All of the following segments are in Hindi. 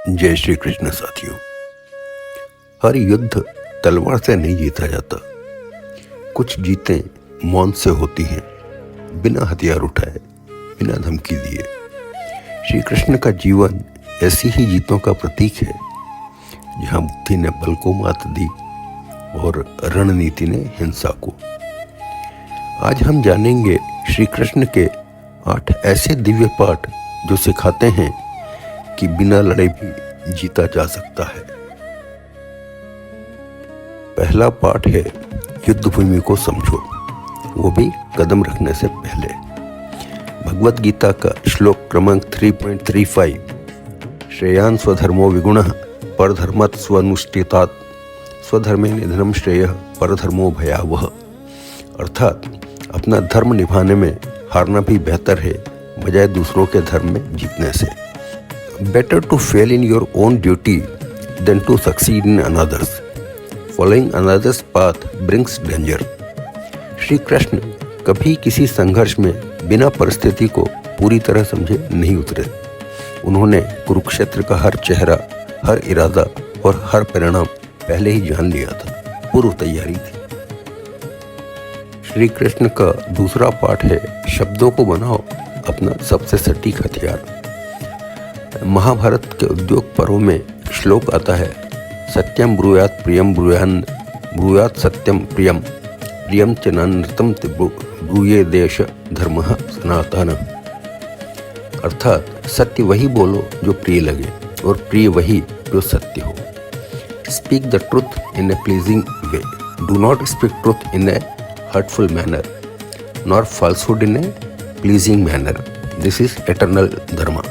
जय श्री कृष्ण साथियों। हर युद्ध तलवार से नहीं जीता जाता। कुछ जीतें मौन से होती हैं, बिना हथियार उठाए, बिना धमकी दिए। श्री कृष्ण का जीवन ऐसी ही जीतों का प्रतीक है, जहां बुद्धि ने बल को मात दी और रणनीति ने हिंसा को। आज हम जानेंगे श्री कृष्ण के 8 ऐसे दिव्य पाठ जो सिखाते हैं कि बिना लड़े भी जीता जा सकता है। पहला पाठ है युद्ध भूमि को समझो, वो भी कदम रखने से पहले। भगवत गीता का श्लोक क्रमांक 3.35 श्रेयान् स्वधर्मो विगुणः परधर्मात् स्वनुष्ठितात् स्वधर्मे निधनं श्रेयः परधर्मो भयावह। अर्थात अपना धर्म निभाने में हारना भी बेहतर है बजाय दूसरों के धर्म में जीतने से। Better to fail in your own duty than to succeed in another's. Following another's path brings danger. Shri Krishna कभी किसी संघर्ष में बिना परिस्थिति को पूरी तरह समझे नहीं उतरे। उन्होंने कुरुक्षेत्र का हर चेहरा, हर इरादा और हर परिणाम पहले ही जान लिया था, पूर्व तैयारी थी। श्री कृष्ण का दूसरा पाठ है शब्दों को बनाओ अपना सबसे सटीक हथियार। महाभारत के उद्योग पर्व में श्लोक आता है, सत्यम ब्रूयात प्रियम ब्रूयान ब्रूयात सत्यम प्रियम प्रियम च नृतम ब्रूये देश धर्म सनातन। अर्थात सत्य वही बोलो जो प्रिय लगे और प्रिय वही जो सत्य हो। Speak the truth in a pleasing way, do not speak truth in a hurtful manner nor falsehood in a pleasing manner. This is eternal dharma.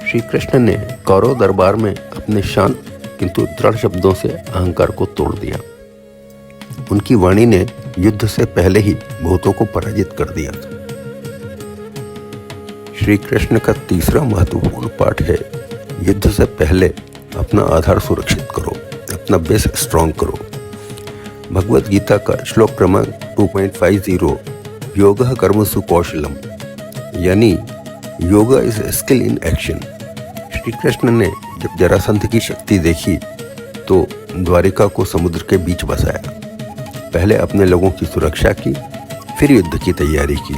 Shri Krishna ने कौरव दरबार में अपने शांत किंतु दृढ़ शब्दों से अहंकार को तोड़ दिया। उनकी वाणी ने युद्ध से पहले ही भूतों को पराजित कर दिया था। श्री कृष्ण का तीसरा महत्वपूर्ण पाठ है युद्ध से पहले अपना आधार सुरक्षित करो, अपना बेस स्ट्रॉन्ग करो। भगवत गीता का श्लोक क्रमांक 2.50 योगः कर्मसु कौशलम, यानी yoga is skill in action. Shri Krishna ने जब जरासंध की शक्ति देखी तो द्वारिका को समुद्र के बीच बसाया। पहले अपने लोगों की सुरक्षा की, फिर युद्ध की तैयारी की।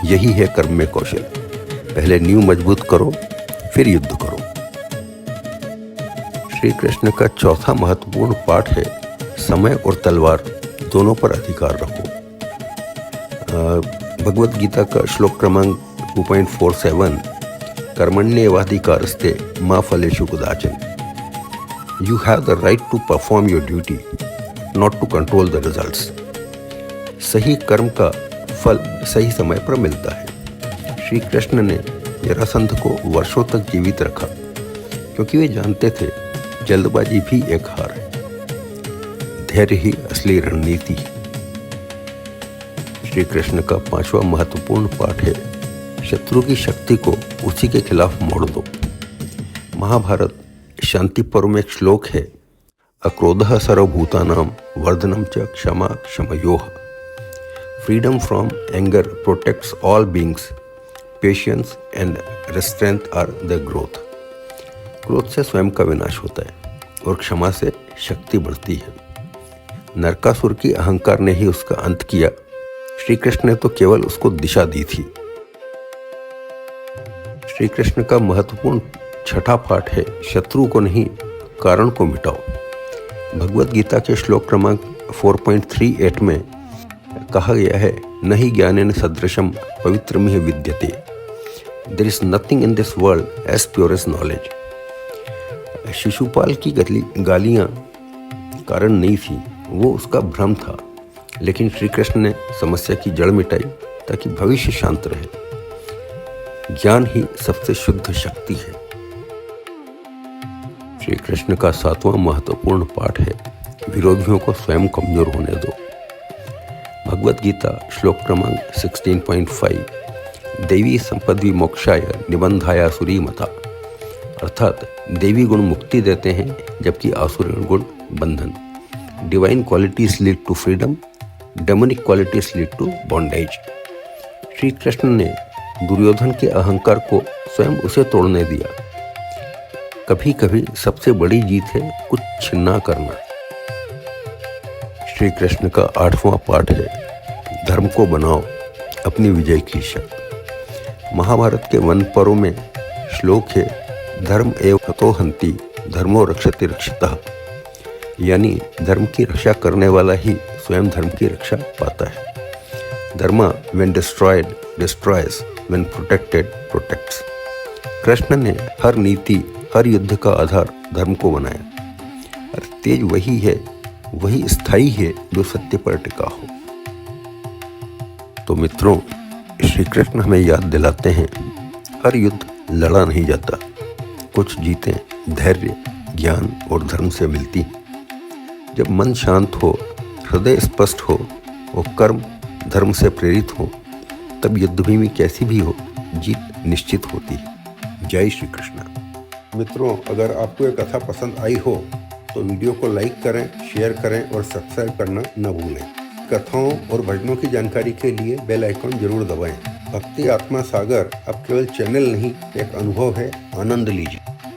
यही है कर्म में कौशल। पहले नींव मजबूत करो, फिर युद्ध करो। श्री कृष्ण का चौथा महत्वपूर्ण पाठ है समय और तलवार दोनों पर अधिकार रखो। भगवत गीता का श्लोक क्रमांक 2.47 कर्मण्येवाधिकारस्ते मा फलेषु कदाचन। You have the right to perform your duty, not to control the results. सही कर्म का फल सही समय पर मिलता है। श्री कृष्ण ने जरासंध को वर्षों तक जीवित रखा क्योंकि वे जानते थे जल्दबाजी भी एक हार है, धैर्य ही असली रणनीति। श्री कृष्ण का पांचवा महत्वपूर्ण पाठ है शत्रु की शक्ति को उसी के खिलाफ मोड़ दो। महाभारत शांति पर्व में एक श्लोक है, अक्रोधः सर्वभूतानां वर्धनम च क्षमा क्षमयोः। Freedom from anger protects all beings, patience and restraint are the growth. क्रोध से स्वयं का विनाश होता है और क्षमा से शक्ति बढ़ती है। नरकासुर की अहंकार ने ही उसका अंत किया। श्री कृष्ण ने तो केवल उसको दिशा दी थी। श्री कृष्ण का महत्वपूर्ण छठा पाठ है शत्रु को नहीं कारण को मिटाओ। भगवत गीता के श्लोक क्रमांक 4.38 में कहा गया है, नहि ज्ञानेन सदृशम पवित्रमिह विद्यते। There is nothing in this world as pure as knowledge. Shishupal की गालियां कारण नहीं थी, वो उसका भ्रम था। लेकिन श्री कृष्ण ने समस्या की जड़ मिटाई ताकि भविष्य शांत रहे। ज्ञान ही सबसे शुद्ध शक्ति है। श्री कृष्ण का सातवां महत्वपूर्ण पाठ है विरोधियों को स्वयं कमजोर होने दो। भगवत गीता श्लोक क्रमांक 16.5 देवी संपद्वि मोक्षाय निबंधाया आसुरी मता। अर्थात देवी गुण मुक्ति देते हैं जबकि आसुरी गुण बंधन। Divine qualities lead to freedom, demonic qualities lead to bondage. Shri Krishna ने दुर्योधन के अहंकार को स्वयं उसे तोड़ने दिया। कभी कभी सबसे बड़ी जीत है कुछ ना करना। श्री कृष्ण का 8वां पाठ है धर्म को बनाओ अपनी विजय की शक्ति। महाभारत के वन पर्व में श्लोक है धर्म एव हतो हन्ति धर्मो रक्षति रक्षितः, यानी धर्म की रक्षा करने वाला ही स्वयं धर्म की रक्षा पाता है। धर्म when destroyed destroys, when protected protects. Krishna ने हर नीति हर युद्ध का आधार धर्म को बनाया और तेज वही है, वही स्थायी है जो सत्य पर टिका हो। तो मित्रों, श्री कृष्ण हमें याद दिलाते हैं हर युद्ध लड़ा नहीं जाता, कुछ जीतें धैर्य ज्ञान और धर्म से मिलती हैं। जब मन शांत हो, हृदय स्पष्ट हो और कर्म धर्म से प्रेरित हो, तब युद्धभूमि कैसी भी हो जीत निश्चित होती है। जय श्री कृष्ण। मित्रों, अगर आपको ये कथा पसंद आई हो तो वीडियो को लाइक करें, शेयर करें और सब्सक्राइब करना न भूलें। कथाओं और भजनों की जानकारी के लिए बेल आइकन जरूर दबाएं। भक्ति आत्मा सागर अब केवल चैनल नहीं, एक अनुभव है, आनंद लीजिए।